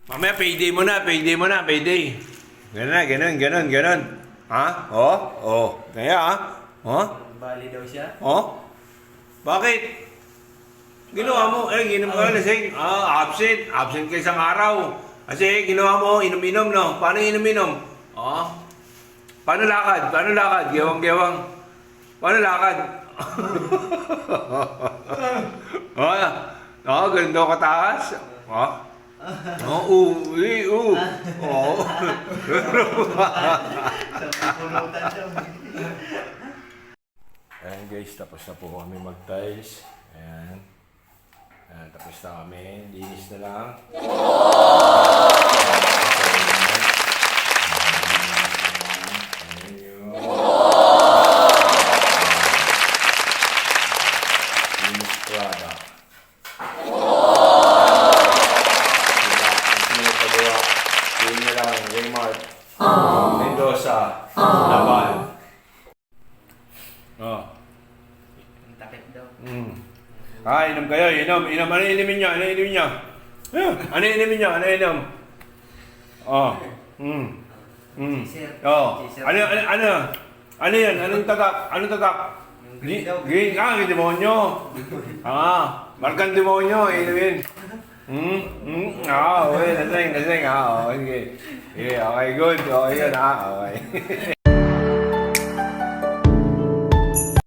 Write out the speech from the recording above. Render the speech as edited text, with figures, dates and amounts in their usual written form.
Mamaya, payday mo na, payday mo na, payday. Ganon. Ha? Kaya ha? Bali daw siya. Bakit? Ginawa mo, ginawa mo lasing. Absent ka isang araw. Kasi ginawa mo, inom-inom, no? Paano inom-inom? Paano lakad? Gewang. Paano lakad? Ganun daw kataas. Pulutan daw. Ayan guys, tapos na po kami mag-tiles. Ayan. Tapos na kami. Linis na lang. Ayan yun. Linis product. Yun nyo lang, Raymart, Mendoza, Laban. Ang takip daw. Inom kayo, inom. Ano inumin nyo? Ano inumin nyo? Chaser. Ano yan? Anong tagak? Green. Demonyo. Markang demonyo, inumin. Lasing. Okay, good. Okay, yun, okay.